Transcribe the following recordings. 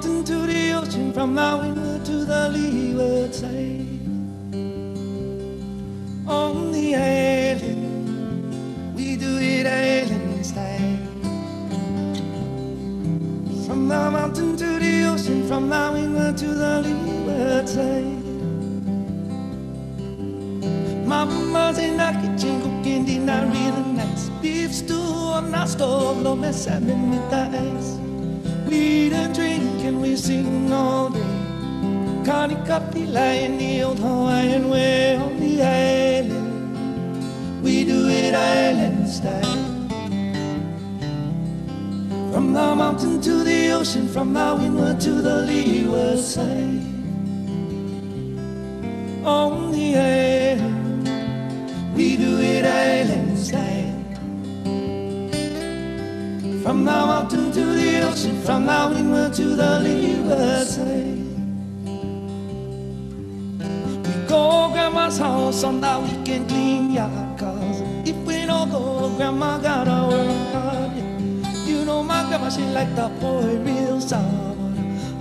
mountain to the ocean, from the windward to the leeward side. On the island, we do it island style. From the mountain to the ocean, from the windward to the leeward side. Mama's in the kitchen cooking dinner really nice. Beef stew on the stove, low mess salmon with the ice. We eat and drink and we sing all day. Connie coffee lie in the old Hawaiian way. On the island, we do it island style. From the mountain to the ocean, from the windward to the leeward side. On the island, we do it island style. From the mountain to the ocean, from the windward to the leeward side. We go grandma's house on the weekend, clean yard, cause if we don't go, grandma gotta work hard. You know my grandma, she like the boy real sour.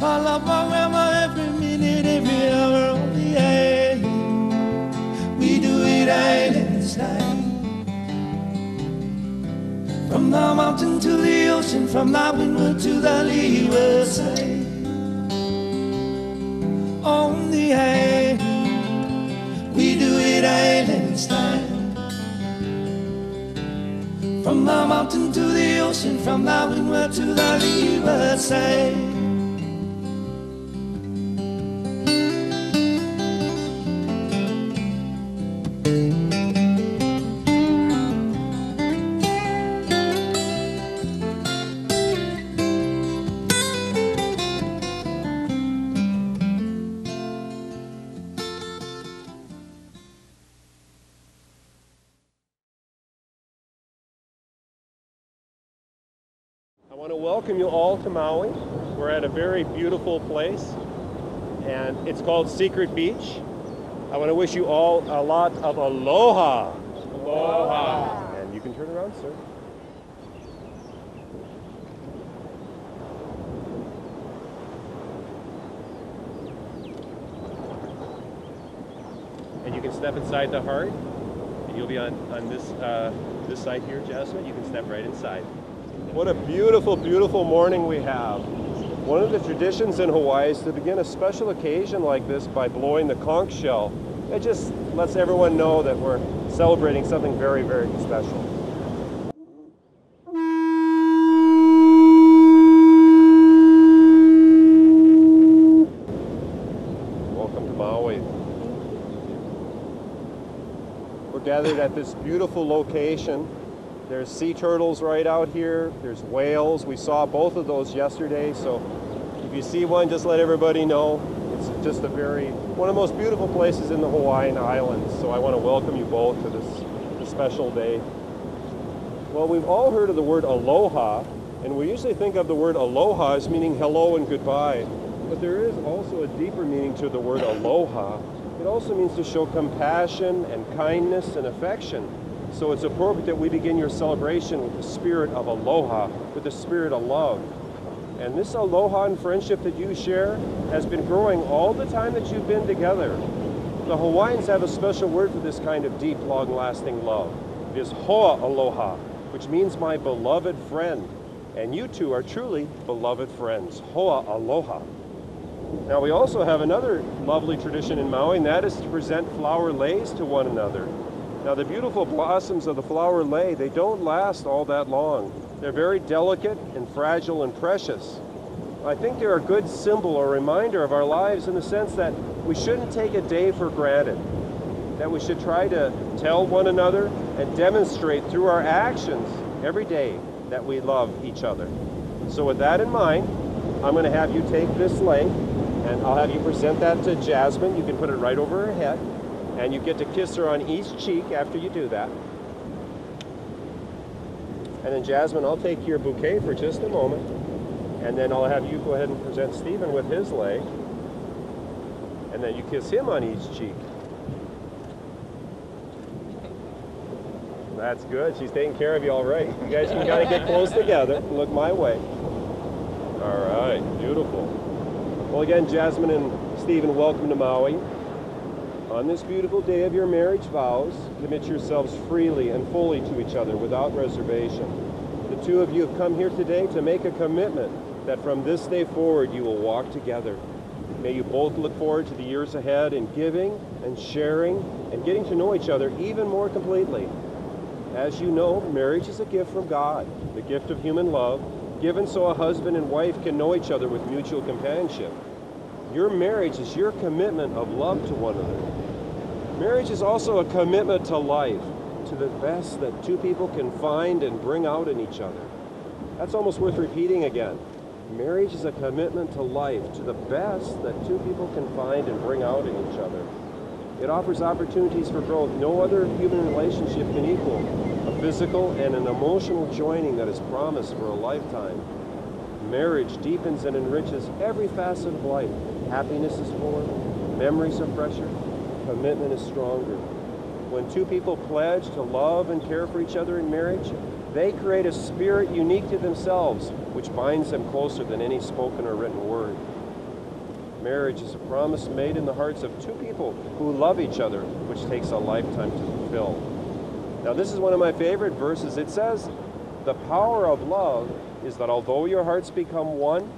I love my grandma every minute, every hour. On the island, we do it island style. From the mountain to the ocean, from the windward to the leeward side. On the island, we do it island style. From the mountain to the ocean, from the windward to the leeward side. I want to welcome you all to Maui. We're at a very beautiful place, and it's called Secret Beach. I want to wish you all a lot of aloha. Aloha. And you can turn around, sir. And you can step inside the heart. And you'll be on this side here, Jasmine. You can step right inside. What a beautiful, beautiful morning we have. One of the traditions in Hawaii is to begin a special occasion like this by blowing the conch shell. It just lets everyone know that we're celebrating something very, very special. Welcome to Maui. We're gathered at this beautiful location. There's sea turtles right out here. There's whales. We saw both of those yesterday. So if you see one, just let everybody know. It's just one of the most beautiful places in the Hawaiian Islands. So I want to welcome you both to this special day. Well, we've all heard of the word aloha, and we usually think of the word aloha as meaning hello and goodbye. But there is also a deeper meaning to the word aloha. It also means to show compassion and kindness and affection. So it's appropriate that we begin your celebration with the spirit of aloha, with the spirit of love. And this aloha and friendship that you share has been growing all the time that you've been together. The Hawaiians have a special word for this kind of deep, long-lasting love. It is hoa aloha, which means my beloved friend. And you two are truly beloved friends. Hoa aloha. Now we also have another lovely tradition in Maui, and that is to present flower leis to one another. Now the beautiful blossoms of the flower lei, they don't last all that long. They're very delicate and fragile and precious. I think they're a good symbol or reminder of our lives in the sense that we shouldn't take a day for granted. That we should try to tell one another and demonstrate through our actions every day that we love each other. So with that in mind, I'm going to have you take this lei and I'll have you present that to Jasmine. You can put it right over her head. And you get to kiss her on each cheek after you do that. And then Jasmine, I'll take your bouquet for just a moment. And then I'll have you go ahead and present Stephen with his lei. And then you kiss him on each cheek. That's good. She's taking care of you all right. You guys can kind of get close together and look my way. All right, beautiful. Well, again, Jasmine and Stephen, welcome to Maui. On this beautiful day of your marriage vows, commit yourselves freely and fully to each other without reservation. The two of you have come here today to make a commitment that from this day forward you will walk together. May you both look forward to the years ahead in giving and sharing and getting to know each other even more completely. As you know, marriage is a gift from God, the gift of human love, given so a husband and wife can know each other with mutual companionship. Your marriage is your commitment of love to one another. Marriage is also a commitment to life, to the best that two people can find and bring out in each other. That's almost worth repeating again. Marriage is a commitment to life, to the best that two people can find and bring out in each other. It offers opportunities for growth no other human relationship can equal. A physical and an emotional joining that is promised for a lifetime. Marriage deepens and enriches every facet of life. Happiness is fuller, memories are fresher, commitment is stronger. When two people pledge to love and care for each other in marriage, they create a spirit unique to themselves, which binds them closer than any spoken or written word. Marriage is a promise made in the hearts of two people who love each other, which takes a lifetime to fulfill. Now, this is one of my favorite verses. It says, the power of love is that although your hearts become one,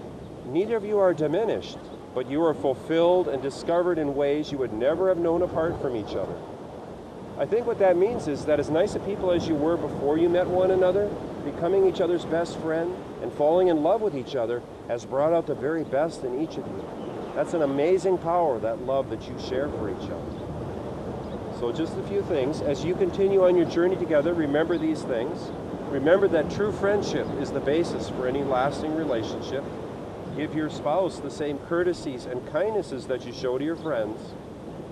neither of you are diminished, but you are fulfilled and discovered in ways you would never have known apart from each other. I think what that means is that as nice a people as you were before you met one another, becoming each other's best friend and falling in love with each other has brought out the very best in each of you. That's an amazing power, that love that you share for each other. So just a few things. As you continue on your journey together, remember these things. Remember that true friendship is the basis for any lasting relationship. Give your spouse the same courtesies and kindnesses that you show to your friends,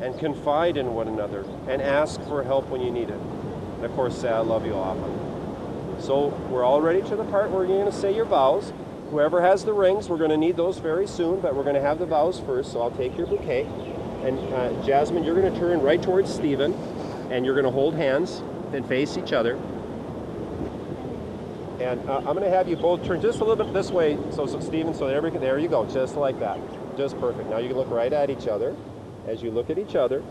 and confide in one another and ask for help when you need it. And of course, say I love you often. So we're all ready to the part where you're going to say your vows. Whoever has the rings, we're going to need those very soon, but we're going to have the vows first, so I'll take your bouquet. And Jasmine, you're going to turn right towards Stephen, and you're going to hold hands and face each other. And I'm going to have you both turn just a little bit this way, so Stephen, so there you go, just like that. Just perfect. Now you can look right at each other. As you look at each other,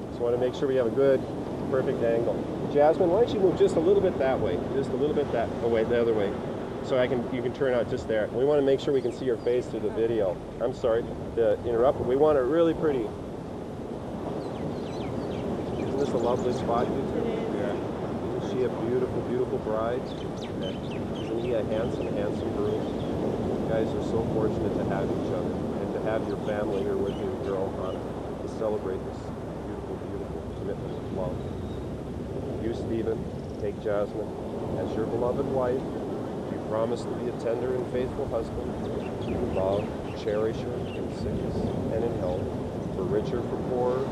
just want to make sure we have a good, perfect angle. Jasmine, why don't you move just a little bit that way, just a little bit that way, the other way, so you can turn out just there. We want to make sure we can see your face through the video. I'm sorry to interrupt, but we want it really pretty. Isn't this a lovely spot, you two? Yeah. Isn't she a beautiful, beautiful bride? Isn't he a handsome, handsome groom? You guys are so fortunate to have each other and to have your family here with you, your own honor, to celebrate this beautiful, beautiful commitment of love. You, Stephen, take Jasmine as your beloved wife. You promise to be a tender and faithful husband. You love, cherish her in sickness and in health, for richer, for poorer,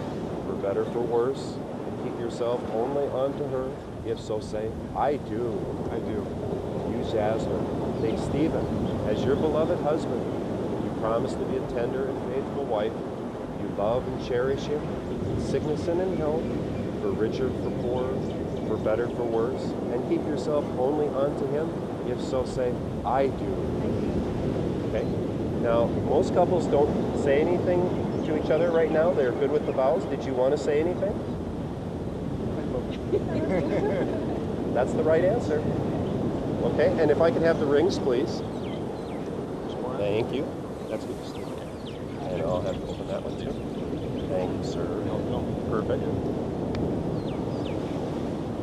for better, for worse, and keep yourself only unto her, if so say, I do. I do. You, Jasmine, take Stephen as your beloved husband. You promise to be a tender and faithful wife. You love and cherish him in sickness and in health, for richer, for poorer, for better, for worse, and keep yourself only unto him, if so say, I do. Okay? Now, most couples don't say anything to each other right now. They're good with the vows. Did you want to say anything? That's the right answer. Okay, and if I could have the rings, please. Thank you. That's good. And I'll have to open that one too. Thank you, sir. Perfect.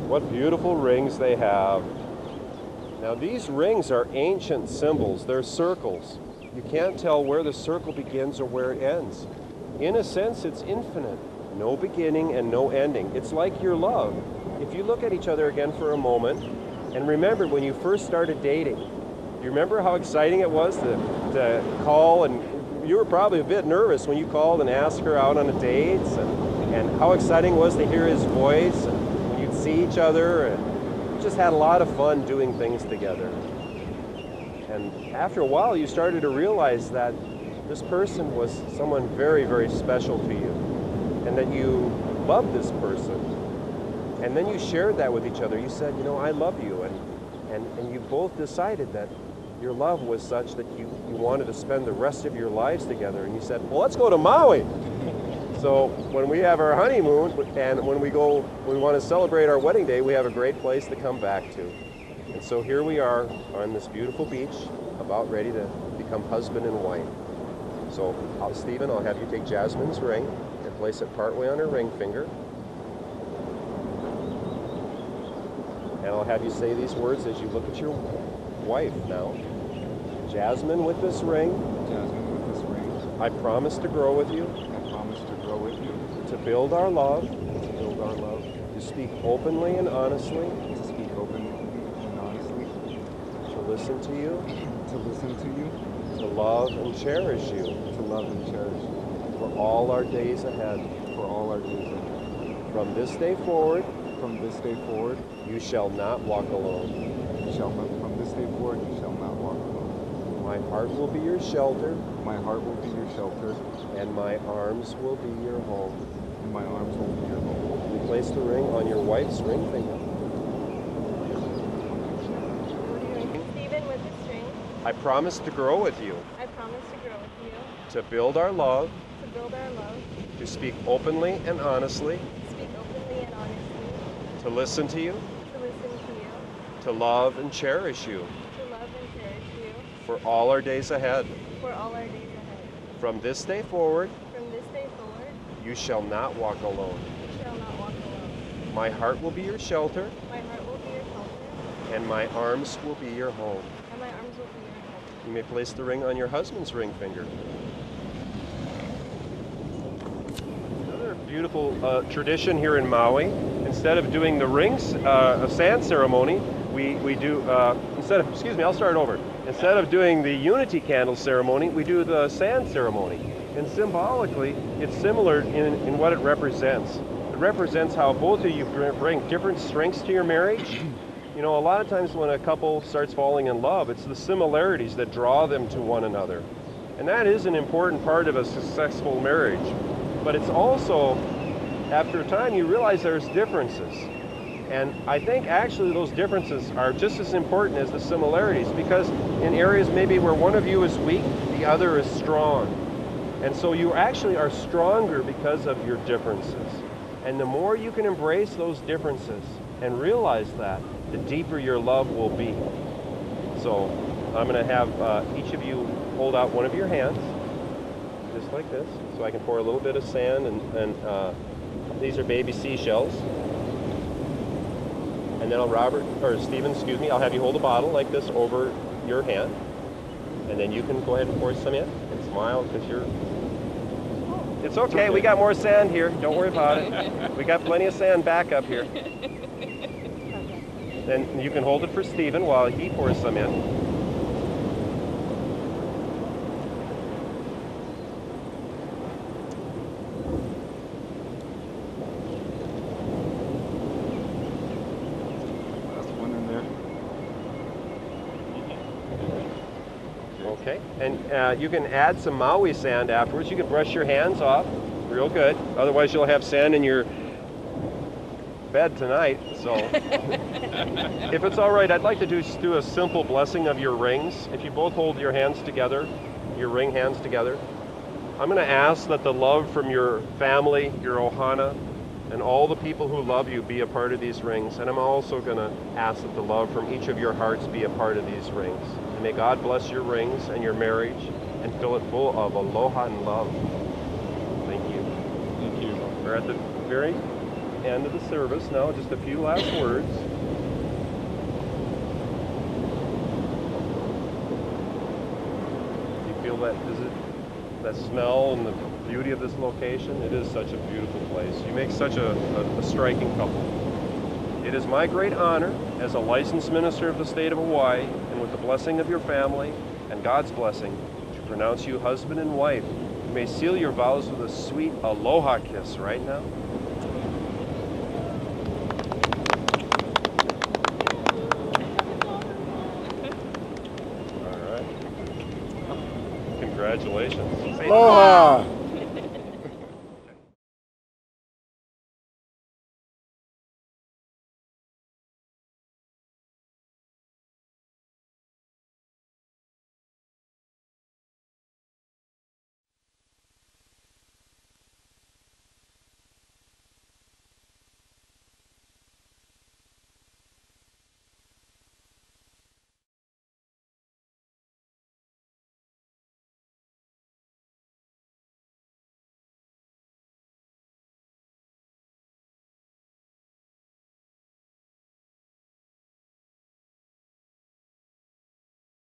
What beautiful rings they have. Now these rings are ancient symbols. They're circles. You can't tell where the circle begins or where it ends. In a sense, it's infinite. No beginning and no ending. It's like your love. If you look at each other again for a moment, and remember when you first started dating, you remember how exciting it was to call, and you were probably a bit nervous when you called and asked her out on a date, and how exciting it was to hear his voice, and when you'd see each other, and you just had a lot of fun doing things together. And after a while, you started to realize that this person was someone very, very special to you, and that you loved this person. And then you shared that with each other. You said, you know, I love you, and you both decided that your love was such that you wanted to spend the rest of your lives together, and you said, well, let's go to Maui. So when we have our honeymoon and when we want to celebrate our wedding day, we have a great place to come back to. And so here we are on this beautiful beach, about ready to become husband and wife. So Stephen, I'll have you take Jasmine's ring and place it partway on her ring finger. And I'll have you say these words as you look at your wife now. Jasmine, with this ring, I promise to grow with you. To build our love. To speak openly and honestly. To listen to you. To love and cherish you. For all our days ahead. From this day forward. You shall not walk alone. From this day forward, you shall not walk alone. My heart will be your shelter. And my arms will be your home. You place the ring on your wife's ring finger. Stephen, with this ring, I promise to grow with you. To build our love. To speak openly and honestly. To listen to you. To love and cherish you. For all our days ahead. From this day forward. You shall not walk alone. My heart will be your shelter. And my arms will be your home. You may place the ring on your husband's ring finger. Another beautiful tradition here in Maui. Instead of doing the rings, a sand ceremony, we do, instead of doing the unity candle ceremony, we do the sand ceremony. And symbolically, it's similar in what it represents. It represents how both of you bring different strengths to your marriage. You know, a lot of times when a couple starts falling in love, it's the similarities that draw them to one another. And that is an important part of a successful marriage. But it's also, after a time, you realize there's differences. And I think actually those differences are just as important as the similarities, because in areas maybe where one of you is weak, the other is strong. And so you actually are stronger because of your differences. And the more you can embrace those differences and realize that, the deeper your love will be. So I'm going to have each of you hold out one of your hands, just like this, so I can pour a little bit of sand, and these are baby seashells. And then Stephen, I'll have you hold a bottle like this over your hand. And then you can go ahead and pour some in and smile because it's okay, we got more sand here. Don't worry about it. We got plenty of sand back up here. Then you can hold it for Stephen while he pours some in. Okay, and you can add some Maui sand afterwards. You can brush your hands off real good. Otherwise, you'll have sand in your bed tonight. So, if it's all right, I'd like to do a simple blessing of your rings. If you both hold your hands together, your ring hands together, I'm going to ask that the love from your family, your ohana, and all the people who love you be a part of these rings. And I'm also going to ask that the love from each of your hearts be a part of these rings. And may God bless your rings and your marriage and fill it full of aloha and love. Thank you. Thank you. We're at the very end of the service now, just a few last words. You feel that visit, that smell and the beauty of this location? It is such a beautiful place. You make such a striking couple. It is my great honor as a licensed minister of the state of Hawaii, and with the blessing of your family and God's blessing, to pronounce you husband and wife. You may seal your vows with a sweet aloha kiss right now. All right. Congratulations. Aloha!